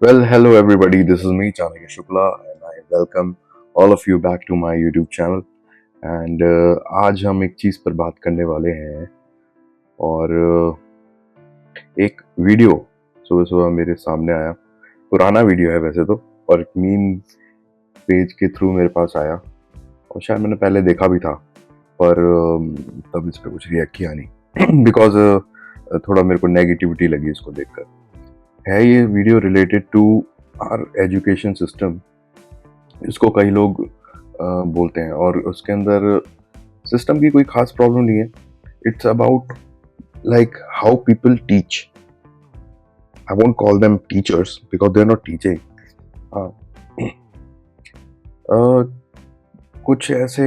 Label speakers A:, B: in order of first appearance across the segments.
A: Well, hello everybody. This is me, Chanakya Shukla, and I welcome all of you back to my YouTube channel. And आज हम एक चीज़ पर बात करने वाले हैं और एक वीडियो सुबह सुबह मेरे सामने आया। पुराना वीडियो है वैसे तो, और एक मीम पेज के थ्रू मेरे पास आया और शायद मैंने पहले देखा भी था, पर तब इस पर कुछ रिएक्ट किया नहीं बिकॉज थोड़ा मेरे को नेगेटिविटी लगी इसको देखकर। है ये video related to our education system, इसको कई लोग बोलते हैं, और उसके अंदर सिस्टम की कोई खास प्रॉब्लम नहीं है। It's about like how people teach. I won't call them teachers because they are not teaching. कुछ ऐसे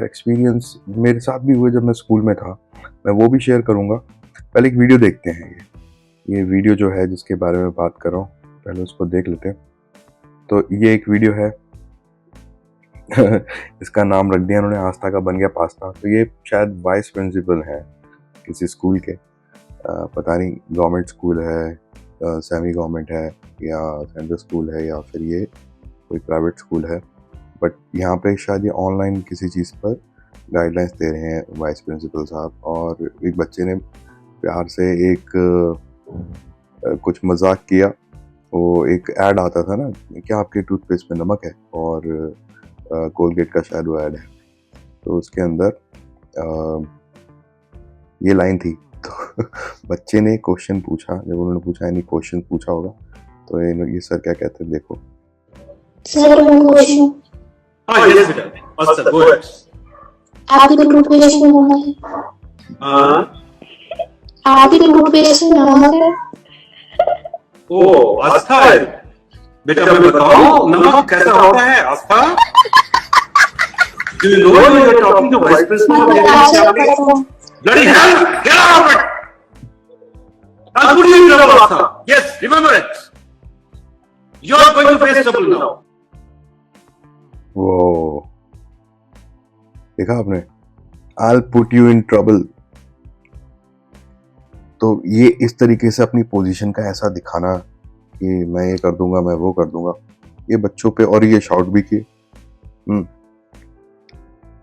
A: एक्सपीरियंस मेरे साथ भी हुए जब मैं स्कूल में था, मैं वो भी शेयर करूँगा। पहले एक वीडियो देखते हैं। ये वीडियो जो है जिसके बारे में बात कर रहा हूँ, पहले उसको देख लेते हैं। तो ये एक वीडियो है इसका नाम रख दिया उन्होंने, आस्था का बन गया पास्ता। तो ये शायद वाइस प्रिंसिपल है किसी स्कूल के, पता नहीं गवर्नमेंट स्कूल है, सेमी गवर्नमेंट है, या सेंट्रल स्कूल है, या फिर ये कोई प्राइवेट स्कूल है। बट यहाँ पे शायद ये ऑनलाइन किसी चीज़ पर गाइडलाइंस दे रहे हैं वाइस प्रिंसिपल साहब। और एक बच्चे ने प्यार से एक कुछ मजाक किया। वो एक ऐड आता था ना, क्या आपके टूथपेस्ट में नमक है, और कोलगेट का शायद वो ऐड है। तो उसके अंदर ये लाइन थी। तो बच्चे ने क्वेश्चन पूछा, जब उन्होंने पूछा यानी क्वेश्चन पूछा होगा, तो ये सर क्या कहते हैं देखो।
B: Sir question.
C: हाँ यस बेटा, अच्छा गो अहेड।
B: आपके टूथपेस्ट में नमक है?
C: हाँ
B: आपके टूथपेस्ट में नमक है?
C: ओ आस्था है बेटा, मैं बताऊं नमक कैसा होता है आस्था? Do you know when you are talking to vice principal of the family? Bloody hell! Get out of it! I'll put you in trouble, Astha. Yes, remember it. You are going to face trouble now.
A: वो देखा आपने, I'll put you in trouble। तो ये इस तरीके से अपनी position का ऐसा दिखाना कि मैं ये कर दूंगा, मैं वो कर दूंगा, ये बच्चों पे, और ये शाउट भी किए।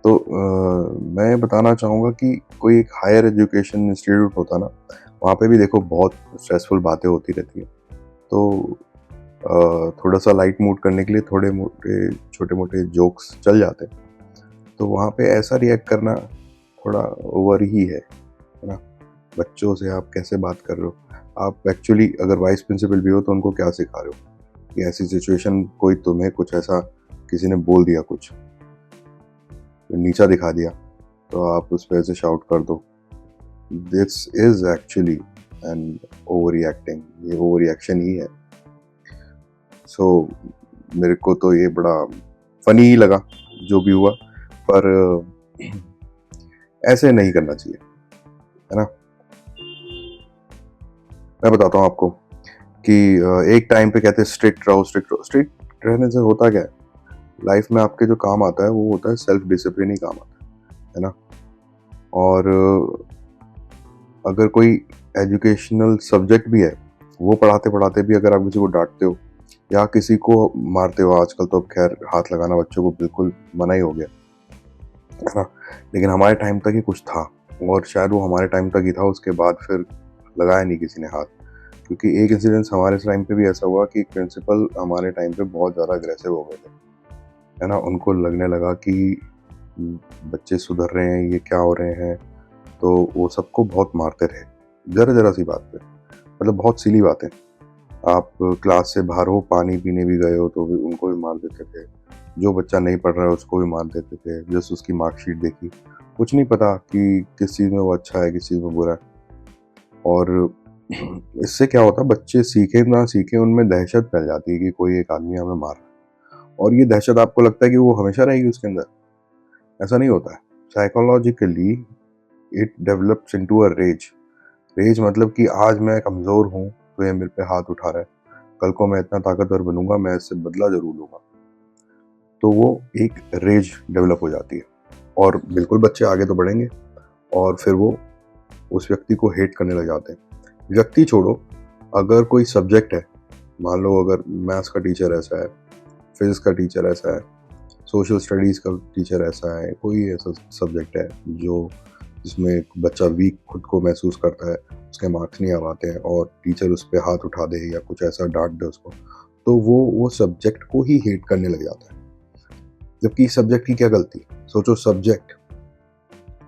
A: तो मैं बताना चाहूँगा कि कोई एक हायर एजुकेशन इंस्टीट्यूट होता ना, वहाँ पे भी देखो बहुत स्ट्रेसफुल बातें होती रहती है। तो थोड़ा सा लाइट मूड करने के लिए थोड़े मोटे छोटे मोटे जोक्स चल जाते हैं। तो वहाँ पे ऐसा रिएक्ट करना थोड़ा ओवर ही है ना। बच्चों से आप कैसे बात कर रहे हो? आप एक्चुअली अगर वाइस प्रिंसिपल भी हो तो उनको क्या सिखा रहे हो कि ऐसी सिचुएशन, कोई तुम्हें कुछ ऐसा किसी ने बोल दिया, कुछ नीचा दिखा दिया, तो आप उस पर ऐसे शाउट कर दो। This is actually an over reacting, ये ओवर रिएक्शन ही है। सो मेरे को तो ये बड़ा फनी ही लगा जो भी हुआ, पर ऐसे नहीं करना चाहिए, है ना। मैं बताता हूँ आपको कि एक टाइम पे कहते हैं स्ट्रिक्ट रहो, स्ट्रिक्ट रहो। स्ट्रिक्ट रहने से होता क्या है, लाइफ में आपके जो काम आता है वो होता है सेल्फ डिसिप्लिन ही काम आता है ना। और अगर कोई एजुकेशनल सब्जेक्ट भी है, वो पढ़ाते पढ़ाते भी अगर आप किसी को डांटते हो या किसी को मारते हो, आजकल तो अब खैर हाथ लगाना बच्चों को बिल्कुल मना ही हो गया, है ना। लेकिन हमारे टाइम तक ही कुछ था, और शायद वो हमारे टाइम तक ही था, उसके बाद फिर लगाया नहीं किसी ने हाथ। क्योंकि एक इंसिडेंस हमारे टाइम पे भी ऐसा हुआ कि प्रिंसिपल हमारे टाइम पे बहुत ज़्यादा अग्रेसिव हो गए थे, है ना। उनको लगने लगा कि बच्चे सुधर रहे हैं, ये क्या हो रहे हैं, तो वो सबको बहुत मारते रहे, ज़रा ज़रा सी बात पे, मतलब बहुत सिली बातें। आप क्लास से बाहर हो, पानी पीने भी गए हो तो भी उनको भी मार देते थे, जो बच्चा नहीं पढ़ रहा है उसको भी मार देते थे, जस्ट उसकी मार्कशीट देखी, कुछ नहीं पता कि किस चीज़ में वो अच्छा है, किस चीज़ में बुरा है। और इससे क्या होता है, बच्चे सीखे ना सीखे, उनमें दहशत फैल जाती है कि कोई एक आदमी हमें मार रहा है, और ये दहशत आपको लगता है कि वो हमेशा रहेगी उसके अंदर। ऐसा नहीं होता है। Psychologically it develops into a rage. Rage मतलब कि आज मैं कमज़ोर हूँ तो ये मेरे पे हाथ उठा रहा है, कल को मैं इतना ताकतवर बनूंगा, मैं इससे बदला जरूर लूँगा। तो वो एक रेज डेवलप हो जाती है, और बिल्कुल बच्चे आगे तो बढ़ेंगे, और फिर वो उस व्यक्ति को हेट करने लग जाते हैं। व्यक्ति छोड़ो, अगर कोई सब्जेक्ट है मान लो अगर मैथ्स का टीचर ऐसा है, फिजिक्स का टीचर ऐसा है, सोशल स्टडीज़ का टीचर ऐसा है, कोई ऐसा सब्जेक्ट है जो जिसमें एक बच्चा वीक खुद को महसूस करता है, उसके मार्क्स नहीं आ पाते हैं और टीचर उस पर हाथ उठा दे या कुछ ऐसा डांट दे उसको, तो वो सब्जेक्ट को ही हेट करने लग जाता है। जबकि सब्जेक्ट की क्या गलती? सोचो, सब्जेक्ट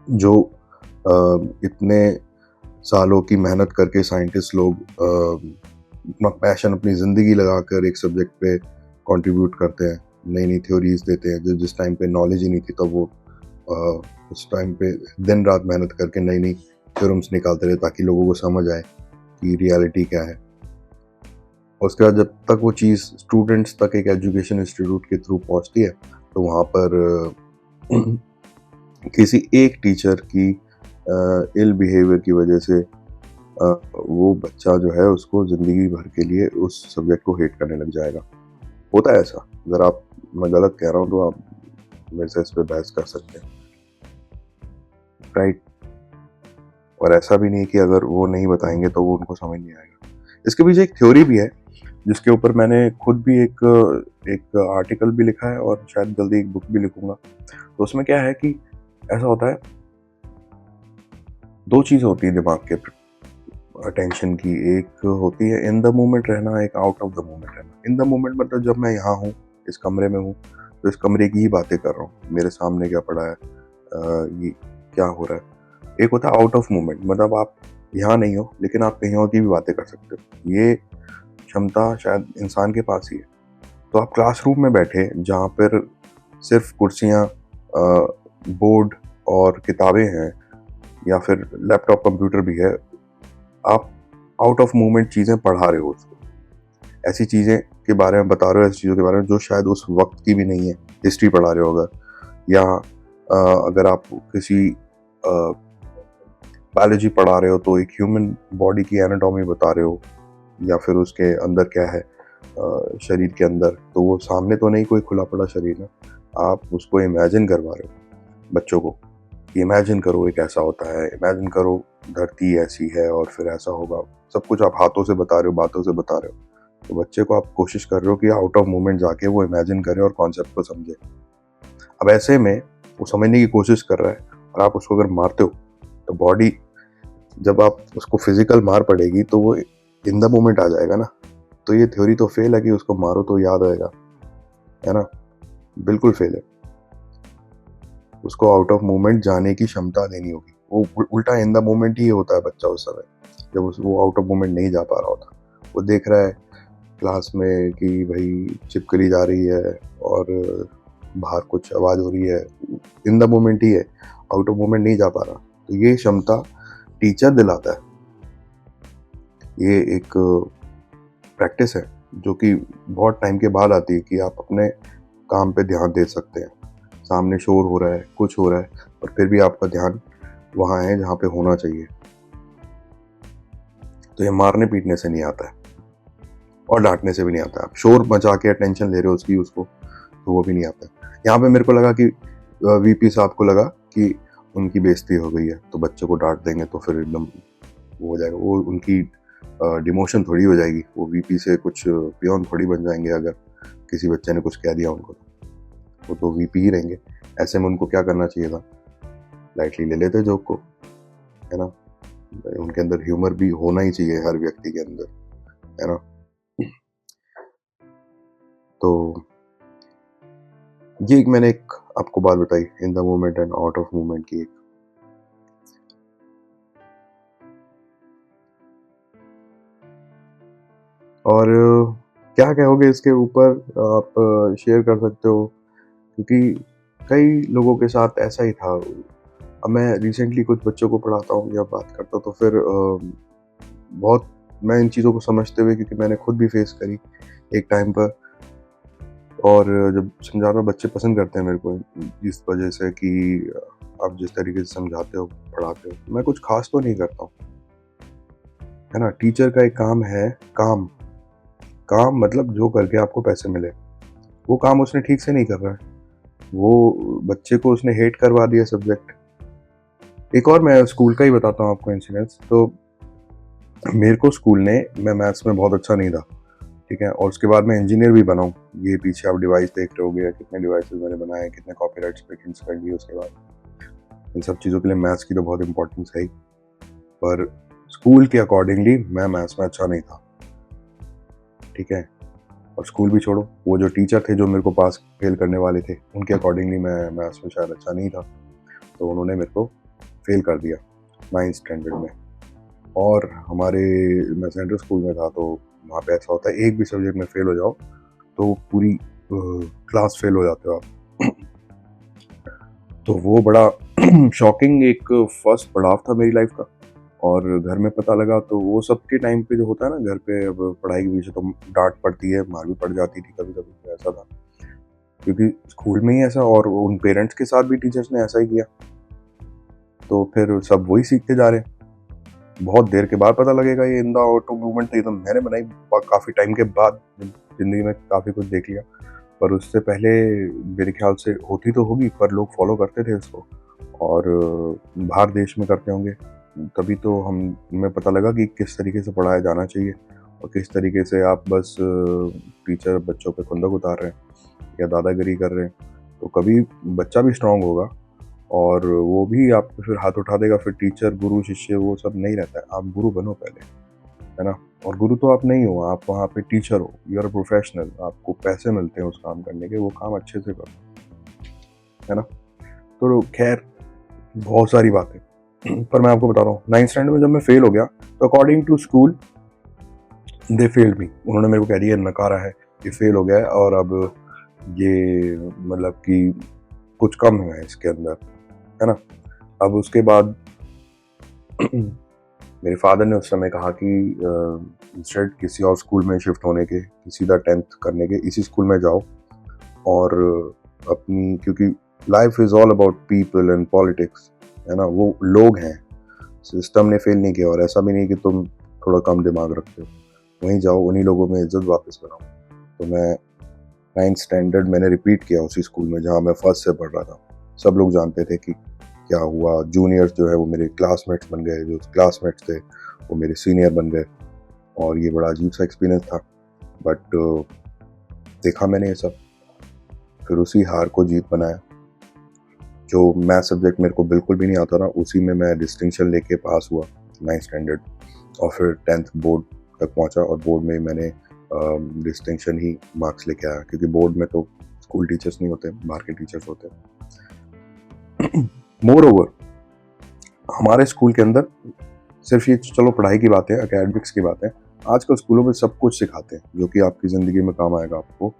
A: जो इतने सालों की मेहनत करके साइंटिस्ट लोग अपना पैशन, अपनी ज़िंदगी लगाकर एक सब्जेक्ट पे कंट्रीब्यूट करते हैं, नई नई थ्योरीज देते हैं। जिस टाइम पे नॉलेज ही नहीं थी, तो वो उस टाइम पे दिन रात मेहनत करके नई नई थ्योरम्स निकालते रहे ताकि लोगों को समझ आए कि रियलिटी क्या है। और उसके बाद जब तक वो चीज़ स्टूडेंट्स तक एक एजुकेशन इंस्टीट्यूट के थ्रू पहुंचती है, तो वहाँ पर किसी एक टीचर की इल बिहेवियर की वजह से वो बच्चा जो है उसको ज़िंदगी भर के लिए उस सब्जेक्ट को हेट करने लग जाएगा। होता है ऐसा। अगर मैं गलत कह रहा हूँ तो आप मेरे से इस पर बहस कर सकते हैं, राइट? और ऐसा भी नहीं कि अगर वो नहीं बताएंगे तो वो उनको समझ नहीं आएगा। इसके पीछे एक थ्योरी भी है जिसके ऊपर मैंने खुद भी एक आर्टिकल भी लिखा है और शायद जल्दी एक बुक भी लिखूंगा। तो उसमें क्या है कि ऐसा होता है, दो चीज़ होती है दिमाग के अटेंशन की। एक होती है इन द मोमेंट रहना, एक आउट ऑफ द मोमेंट रहना। इन द मोमेंट मतलब जब मैं यहाँ हूँ, इस कमरे में हूँ, तो इस कमरे की ही बातें कर रहा हूँ, मेरे सामने क्या पड़ा है, ये क्या हो रहा है। एक होता है आउट ऑफ मोमेंट, मतलब आप यहाँ नहीं हो लेकिन आप कहीं और की भी बातें कर सकते हो। ये क्षमता शायद इंसान के पास ही है। तो आप क्लासरूम में बैठे जहाँ पर सिर्फ कुर्सियाँ, बोर्ड और किताबें हैं, या फिर लैपटॉप कंप्यूटर भी है, आप आउट ऑफ मोमेंट चीज़ें पढ़ा रहे हो उसको, ऐसी चीज़ें के बारे में बता रहे हो, ऐसी चीज़ों के बारे में जो शायद उस वक्त की भी नहीं है। हिस्ट्री पढ़ा रहे हो अगर, या अगर आप किसी बायोलॉजी पढ़ा रहे हो तो एक ह्यूमन बॉडी की एनाटॉमी बता रहे हो, या फिर उसके अंदर क्या है शरीर के अंदर, तो वो सामने तो नहीं कोई खुला पड़ा शरीर है, आप उसको इमेजिन करवा रहे हो बच्चों को। इमेजिन करो एक ऐसा होता है, इमेजिन करो धरती ऐसी है और फिर ऐसा होगा। सब कुछ आप हाथों से बता रहे हो, बातों से बता रहे हो। तो बच्चे को आप कोशिश कर रहे हो कि आउट ऑफ मोमेंट जाके वो इमेजिन करे और कॉन्सेप्ट को समझे। अब ऐसे में वो समझने की कोशिश कर रहा है और आप उसको अगर मारते हो तो बॉडी, जब आप उसको फिजिकल मार पड़ेगी तो वो इन द मोमेंट आ जाएगा ना। तो ये थ्योरी तो फेल है कि उसको मारो तो याद आएगा, है ना? बिल्कुल फेल है। उसको आउट ऑफ मोमेंट जाने की क्षमता देनी होगी। वो उल्टा इन द मोमेंट ही होता है बच्चा उस समय, जब वो आउट ऑफ मोमेंट नहीं जा पा रहा होता। वो देख रहा है क्लास में कि भाई छिपकली जा रही है और बाहर कुछ आवाज़ हो रही है, इन द मोमेंट ही है, आउट ऑफ मोमेंट नहीं जा पा रहा। तो ये क्षमता टीचर दिलाता है। ये एक प्रैक्टिस है जो कि बहुत टाइम के बाद आती है कि आप अपने काम पे ध्यान दे सकते हैं। सामने शोर हो रहा है, कुछ हो रहा है, और फिर भी आपका ध्यान वहाँ है जहाँ पे होना चाहिए। तो ये मारने पीटने से नहीं आता है और डांटने से भी नहीं आता है। आप शोर मचा के अटेंशन ले रहे हो उसको, तो वो भी नहीं आता है। यहाँ पे मेरे को लगा कि वीपी साहब को लगा कि उनकी बेइज्जती हो गई है, तो बच्चे को डांट देंगे तो फिर एकदम वो हो जाएगा, वो उनकी डिमोशन थोड़ी हो जाएगी। वो वीपी से कुछ पियोन थोड़ी बन जाएंगे अगर किसी बच्चे ने कुछ कह दिया उनको, वो तो वीपी ही रहेंगे। ऐसे में उनको क्या करना चाहिए था, लाइटली ले लेते जोक को, है ना? उनके अंदर ह्यूमर भी होना ही चाहिए हर व्यक्ति के अंदर, है ना? तो ये एक मैंने एक आपको बात बताई in the moment and out of moment की। एक और क्या कहोगे इसके ऊपर, आप शेयर कर सकते हो, क्योंकि कई लोगों के साथ ऐसा ही था। अब मैं रिसेंटली कुछ बच्चों को पढ़ाता हूँ या बात करता हूँ, तो फिर बहुत मैं इन चीज़ों को समझते हुए, क्योंकि मैंने खुद भी फेस करी एक टाइम पर, और जब समझाना बच्चे पसंद करते हैं मेरे को इस वजह से कि आप जिस तरीके से समझाते हो, पढ़ाते हो। मैं कुछ खास तो नहीं करता हूँ, है ना? टीचर का एक काम है काम मतलब जो करके आपको पैसे मिले। वो काम उसने ठीक से नहीं कर रहा है, वो बच्चे को उसने हेट करवा दिया सब्जेक्ट। एक और मैं स्कूल का ही बताता हूँ आपको इंसिडेंस। तो मेरे को स्कूल ने, मैं मैथ्स में बहुत अच्छा नहीं था, ठीक है। और उसके बाद मैं इंजीनियर भी बना हूँ। ये पीछे आप डिवाइस देख रहे होगे, कितने डिवाइसेस मैंने बनाए, कितने कॉपीराइट्स पेटेंट्स कर लिए उसके बाद। इन सब चीज़ों के लिए मैथ्स की तो बहुत इंपॉर्टेंस है ही, पर स्कूल के अकॉर्डिंगली मैं मैथ्स में अच्छा नहीं था, ठीक है। और स्कूल भी छोड़ो, वो जो टीचर थे जो मेरे को पास फेल करने वाले थे, उनके अकॉर्डिंगली मैं मैथ्स में शायद अच्छा नहीं था, तो उन्होंने मेरे को फेल कर दिया 9th स्टैंडर्ड में। और मैं सेंट्रल स्कूल में था, तो वहाँ पे ऐसा होता है एक भी सब्जेक्ट में फेल हो जाओ तो पूरी क्लास फेल हो जाते हो आप। तो वो बड़ा शॉकिंग एक फर्स्ट पड़ाव था मेरी लाइफ का। और घर में पता लगा तो वो सबके टाइम पे जो होता है ना, घर पे अब पढ़ाई के पीछे तो डांट पड़ती है, मार भी पड़ जाती थी कभी कभी, तो ऐसा था क्योंकि स्कूल में ही ऐसा, और उन पेरेंट्स के साथ भी टीचर्स ने ऐसा ही किया, तो फिर सब वही सीखते जा रहे हैं। बहुत देर के बाद पता लगेगा ये इंदा ऑटो मूवमेंट तो ये तो मैंने बनाई, काफ़ी टाइम के बाद ज़िंदगी में काफ़ी कुछ देख लिया, पर उससे पहले मेरे ख्याल से होती तो होगी, पर लोग फॉलो करते थे उसको, और बाहर देश में करते होंगे, तभी तो हमें पता लगा कि किस तरीके से पढ़ाया जाना चाहिए और किस तरीके से आप बस टीचर बच्चों पे खुंदक उतार रहे हैं या दादागिरी कर रहे हैं। तो कभी बच्चा भी स्ट्रांग होगा और वो भी आप पे फिर हाथ उठा देगा, फिर टीचर गुरु शिष्य वो सब नहीं रहता है, आप गुरु बनो पहले, है ना। और गुरु तो आप नहीं हो, आप वहाँ पे टीचर हो, यू आर प्रोफेशनल, आपको पैसे मिलते हैं उस काम करने के, वो काम अच्छे से करो, है ना। तो खैर बहुत सारी बातें, पर मैं आपको बता रहा हूँ 9th स्टैंडर्ड में जब मैं फेल हो गया तो according to school they failed me, उन्होंने मेरे को कह दिया नकारा है, ये फेल हो गया है और अब ये मतलब कि कुछ कम है इसके अंदर, है ना। अब उसके बाद मेरे फादर ने उस समय कहा कि इंस्टेड किसी और स्कूल में शिफ्ट होने के, सीधा 10th करने के इसी स्कूल में जाओ और अपनी, क्योंकि life is all about people and politics, है ना। वो लोग हैं, सिस्टम ने फेल नहीं किया, और ऐसा भी नहीं कि तुम थोड़ा कम दिमाग रखते हो, वहीं जाओ, उन्हीं लोगों में इज्जत वापस बनाओ। तो मैं 9th स्टैंडर्ड मैंने रिपीट किया उसी स्कूल में जहाँ मैं फर्स्ट से पढ़ रहा था। सब लोग जानते थे कि क्या हुआ, जूनियर्स जो है वो मेरे क्लासमेट्स बन गए, जो क्लासमेट्स थे वो मेरे सीनियर बन गए, और ये बड़ा अजीब सा एक्सपीरियंस था, बट देखा मैंने ये सब, फिर उसी हार को जीत बनाया। जो मैथ सब्जेक्ट मेरे को बिल्कुल भी नहीं आता था, उसी में मैं डिस्टिंक्शन लेके पास हुआ 9th स्टैंडर्ड, और फिर 10th बोर्ड तक पहुंचा, और बोर्ड में मैंने डिस्टिंक्शन ही मार्क्स लेके आया, क्योंकि बोर्ड में तो स्कूल टीचर्स नहीं होते, बाहर के टीचर्स होते हैं। मोर ओवर हमारे स्कूल के अंदर सिर्फ ये चलो पढ़ाई की बात है, एकेडमिक्स की बात है, आजकल स्कूलों में सब कुछ सिखाते हैं जो कि आपकी ज़िंदगी में काम आएगा आपको,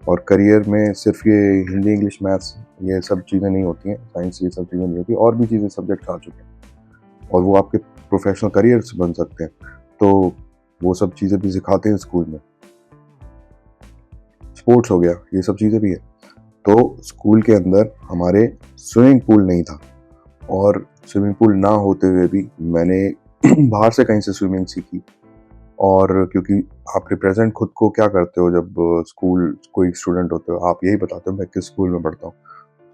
A: और करियर में सिर्फ ये हिंदी इंग्लिश मैथ्स ये सब चीज़ें नहीं होती हैं, साइंस ये सब चीज़ें नहीं होती, और भी चीज़ें सब्जेक्ट आ चुके हैं और वो आपके प्रोफेशनल करियर्स बन सकते हैं, तो वो सब चीज़ें भी सिखाते हैं स्कूल में। स्पोर्ट्स हो गया, ये सब चीज़ें भी है। तो स्कूल के अंदर हमारे स्विमिंग पूल नहीं था, और स्विमिंग पूल ना होते हुए भी मैंने बाहर से कहीं से स्विमिंग सीखी, और क्योंकि आप रिप्रेजेंट खुद को क्या करते हो जब स्कूल कोई स्टूडेंट होते हो, आप यही बताते हो मैं किस स्कूल में पढ़ता हूँ,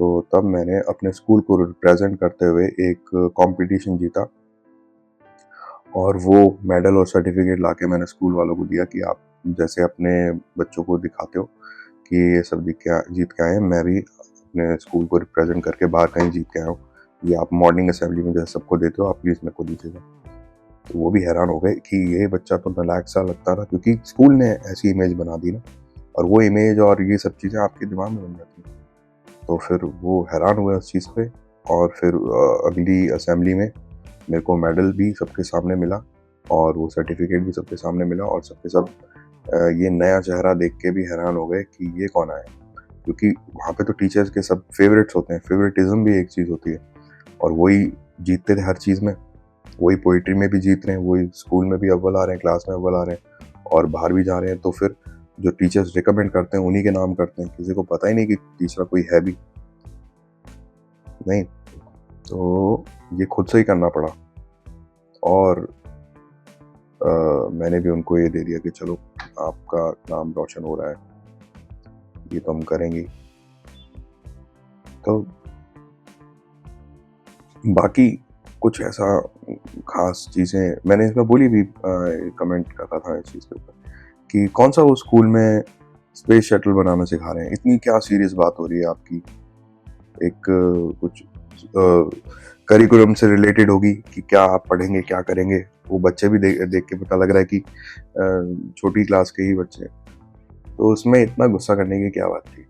A: तो तब मैंने अपने स्कूल को रिप्रेजेंट करते हुए एक कंपटीशन जीता, और वो मेडल और सर्टिफिकेट लाके मैंने स्कूल वालों को दिया कि आप जैसे अपने बच्चों को दिखाते हो कि ये सब जीत के आए हैं, मैं भी अपने स्कूल को रिप्रेजेंट करके बाहर कहीं जीत के आया हूँ, ये आप मॉर्निंग असेंबली में जैसे सबको देते हो, आप प्लीज़ मेरे को दीजिएगा। तो वो भी हैरान हो गए कि ये बच्चा तो नालायक सा लगता था, क्योंकि स्कूल ने ऐसी इमेज बना दी ना, और वो इमेज और ये सब चीज़ें आपके दिमाग में बन जाती हैं, तो फिर वो हैरान हुए उस चीज़ पे। और फिर अगली असेंबली में मेरे को मेडल भी सबके सामने मिला, और वो सर्टिफिकेट भी सबके सामने मिला, और सबके सब ये नया चेहरा देख के भी हैरान हो गए कि ये कौन आया, क्योंकि वहाँ पे तो टीचर्स के सब फेवरेट्स होते हैं, फेवरेटिज्म भी एक चीज़ होती है, और वही जीतते थे हर चीज़ में, वही पोइट्री में भी जीत रहे हैं, वही स्कूल में भी अव्वल आ रहे हैं, क्लास में अव्वल आ रहे हैं, और बाहर भी जा रहे हैं, तो फिर जो टीचर्स रिकमेंड करते हैं उन्हीं के नाम करते हैं, किसी को पता ही नहीं कि तीसरा कोई है भी नहीं। तो ये खुद से ही करना पड़ा, और मैंने भी उनको ये दे दिया कि चलो आपका नाम रोशन हो रहा है, ये तो हम करेंगे। तो बाकी कुछ ऐसा खास चीज़ें मैंने इसमें बोली भी, कमेंट करा था इस चीज़ के ऊपर कि कौन सा वो स्कूल में स्पेस शटल बनाना सिखा रहे हैं, इतनी क्या सीरियस बात हो रही है आपकी, एक कुछ करिकुलम से रिलेटेड होगी कि क्या आप पढ़ेंगे क्या करेंगे, वो बच्चे भी देख के पता लग रहा है कि छोटी क्लास के ही बच्चे हैं, तो उसमें इतना गुस्सा करने की क्या बात थी,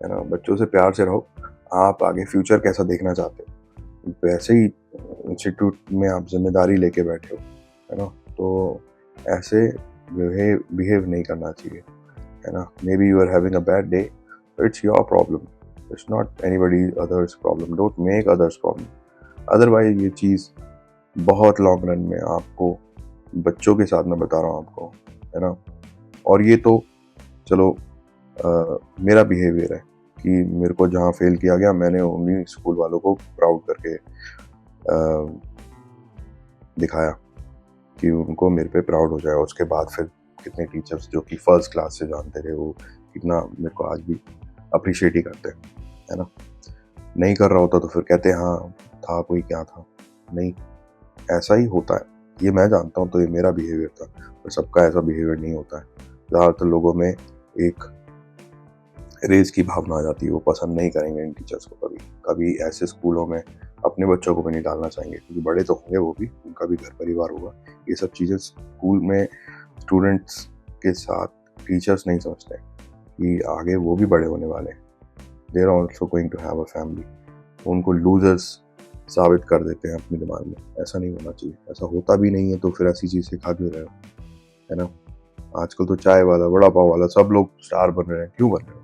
A: है ना। बच्चों से प्यार से रहो, आप आगे फ्यूचर कैसा देखना चाहते हो, वैसे ही इंस्टीट्यूट में आप जिम्मेदारी लेके बैठे हो, है ना, तो ऐसे बिहेव नहीं करना चाहिए, है ना। Maybe you are having a bad day, it's your problem, it's not anybody others problem, don't make others problem. Otherwise ये चीज़ बहुत लॉन्ग रन में आपको, बच्चों के साथ मैं बता रहा हूँ आपको, है ना। और ये तो चलो मेरा बिहेवियर है कि मेरे को जहाँ फेल किया गया मैंने उन्हीं स्कूल वालों को प्राउड करके दिखाया कि उनको मेरे पे प्राउड हो जाए। उसके बाद फिर कितने टीचर्स जो कि फर्स्ट क्लास से जानते थे वो कितना मेरे को आज भी अप्रिशिएट ही करते हैं, है ना। नहीं कर रहा होता तो फिर कहते हैं हाँ था कोई क्या था, नहीं, ऐसा ही होता है, ये मैं जानता हूँ, तो ये मेरा बिहेवियर था, पर सबका ऐसा बिहेवियर नहीं होता है। ज़्यादातर लोगों में एक रेस की भावना आ जाती है, वो पसंद नहीं करेंगे इन टीचर्स को, कभी कभी ऐसे स्कूलों में अपने बच्चों को भी नहीं डालना चाहेंगे, क्योंकि बड़े तो होंगे वो भी, उनका भी घर परिवार होगा। ये सब चीज़ें स्कूल में स्टूडेंट्स के साथ टीचर्स नहीं समझते कि आगे वो भी बड़े होने वाले हैं, they are also going to have a family. उनको लूजर्स साबित कर देते हैं अपने दिमाग में, ऐसा नहीं होना चाहिए, ऐसा होता भी नहीं है, तो फिर ऐसी चीज़ सिखा क्यों रहे हो, है ना। आजकल तो चाय वाला, वड़ा पाव वाला, सब लोग स्टार बन रहे हैं, क्यों बन रहे हो,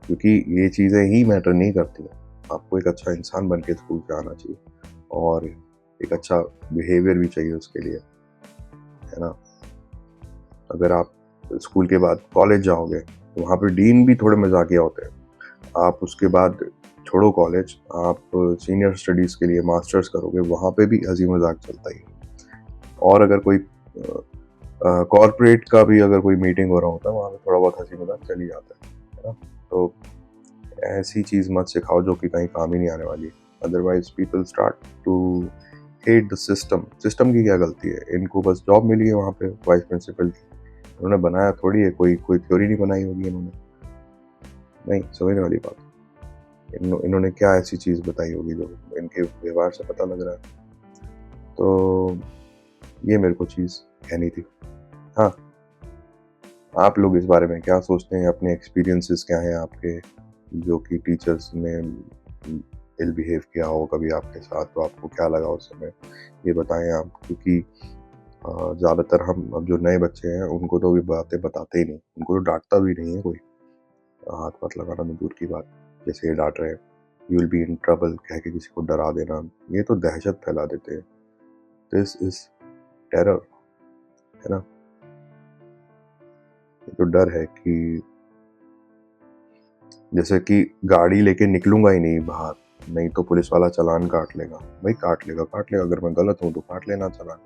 A: क्योंकि ये चीज़ें ही मैटर नहीं करती हैं। आपको एक अच्छा इंसान बन के स्कूल से आना चाहिए, और एक अच्छा बिहेवियर भी चाहिए उसके लिए, है ना। अगर आप स्कूल के बाद कॉलेज जाओगे तो वहाँ पे डीन भी थोड़े मजाकिया होते हैं, आप उसके बाद छोड़ो कॉलेज, आप सीनियर स्टडीज़ के लिए मास्टर्स करोगे, वहाँ पे भी हंसी मजाक चलता ही है। और अगर कोई कॉर्पोरेट का भी अगर कोई मीटिंग हो रहा होता है, वहाँ पे थोड़ा बहुत हंसी मजाक चल ही जाता है ना। तो ऐसी चीज़ मत सिखाओ जो कि कहीं काम ही नहीं आने वाली, otherwise people start to hate the system. System की क्या गलती है, इनको बस जॉब मिली है वहाँ पे वाइस प्रिंसिपल की, उन्होंने बनाया थोड़ी है, कोई थ्योरी नहीं बनाई होगी इन्होंने, नहीं, समझने वाली बात। इन्होंने क्या ऐसी चीज़ बताई होगी जो इनके व्यवहार से पता लग रहा है, तो ये मेरे को चीज़ कहनी थी। हाँ, आप लोग इस बारे में क्या सोचते हैं, अपने एक्सपीरियंसेस क्या हैं आपके, जो कि टीचर्स ने इल बिहेव किया हो कभी आपके साथ, तो आपको क्या लगा उस समय, ये बताएं आप, क्योंकि ज़्यादातर हम अब जो नए बच्चे हैं उनको तो भी बातें बताते ही नहीं, उनको तो डांटता भी नहीं है कोई, हाथ पाथ लगाना तो दूर की बात, जैसे ये डांट रहे हैं, you will be in trouble कह के किसी को डरा देना, ये तो दहशत फैला देते हैं, दिस इज टेरर, है ना। ये तो डर है कि जैसे कि गाड़ी लेके निकलूंगा ही नहीं बाहर, नहीं तो पुलिस वाला चालान काट लेगा, भाई काट लेगा, अगर मैं गलत हूँ तो काट लेना चालान,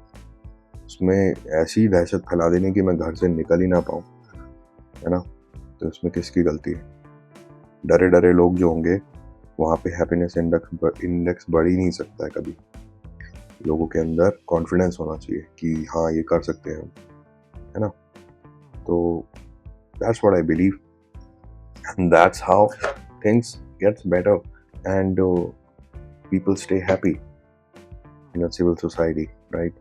A: उसमें ऐसी दहशत फैला देने की मैं घर से निकल ही ना पाऊँ, है ना, तो उसमें किसकी गलती है। डरे डरे लोग जो होंगे वहाँ पे हैप्पीनेस इंडेक्स बढ़ ही नहीं सकता है कभी। लोगों के अंदर कॉन्फिडेंस होना चाहिए कि हाँ ये कर सकते हैं, है ना। तो that's what I believe, and that's how things gets better and people stay happy in a civil society, right.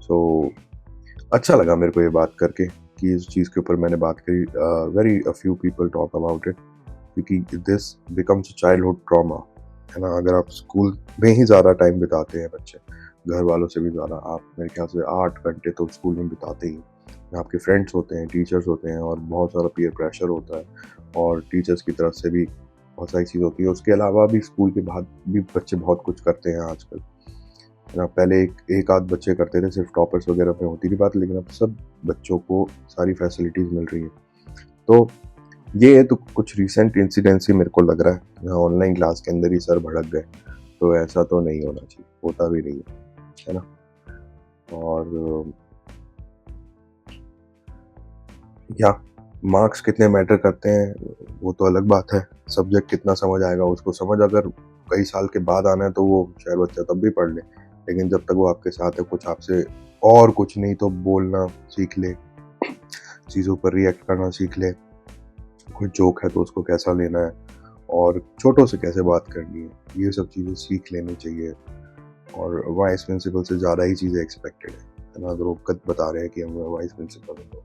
A: So अच्छा लगा मेरे को ये बात करके कि इस चीज़ के ऊपर मैंने बात करी, very a few people talk about it, क्योंकि this becomes a childhood trauma, है ना। अगर आप स्कूल में ही ज़्यादा टाइम बिताते हैं बच्चे, घर वालों से भी ज़्यादा, आप मेरे ख्याल से 8 घंटे तो स्कूल में बिताते ही, आपके फ्रेंड्स होते हैं, टीचर्स होते हैं, और बहुत सारा पीयर प्रेशर होता है, और टीचर्स की तरफ से भी बहुत सारी चीज़ होती है। उसके अलावा भी स्कूल के बाद भी बच्चे बहुत कुछ करते हैं आजकल, है ना। पहले एक आध बच्चे करते थे, सिर्फ टॉपर्स वगैरह में होती थी बात, लेकिन अब सब बच्चों को सारी फैसिलिटीज़ मिल रही है। तो ये है तो कुछ रिसेंट इंसिडेंट्स ही मेरे को लग रहा है, यहाँ ऑनलाइन क्लास के अंदर ही सर भड़क गए, तो ऐसा तो नहीं होना चाहिए, होता भी नहीं है ना। और या मार्क्स कितने मैटर करते हैं वो तो अलग बात है, सब्जेक्ट कितना समझ आएगा उसको समझ अगर कई साल के बाद आना है तो वो शायद बच्चा तब भी पढ़ ले, लेकिन जब तक वो आपके साथ है, कुछ आपसे और कुछ नहीं तो बोलना सीख ले, चीज़ों पर रिएक्ट करना सीख ले, कोई जोक है तो उसको कैसा लेना है और छोटों से कैसे बात करनी है, ये सब चीज़ें सीख लेनी चाहिए। और वाइस प्रिंसिपल से ज़्यादा ही चीज़ें एक्सपेक्टेड है ना। अगर वो कद बता रहे हैं कि हम वाइस प्रिंसिपल हैं तो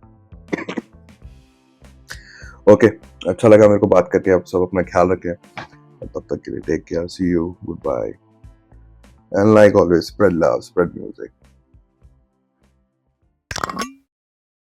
A: ओके, अच्छा लगा मेरे को बात करके। आप सब अपना ख्याल रखें, तब तक के लिए take care, see you, goodbye, and like always spread love, spread music.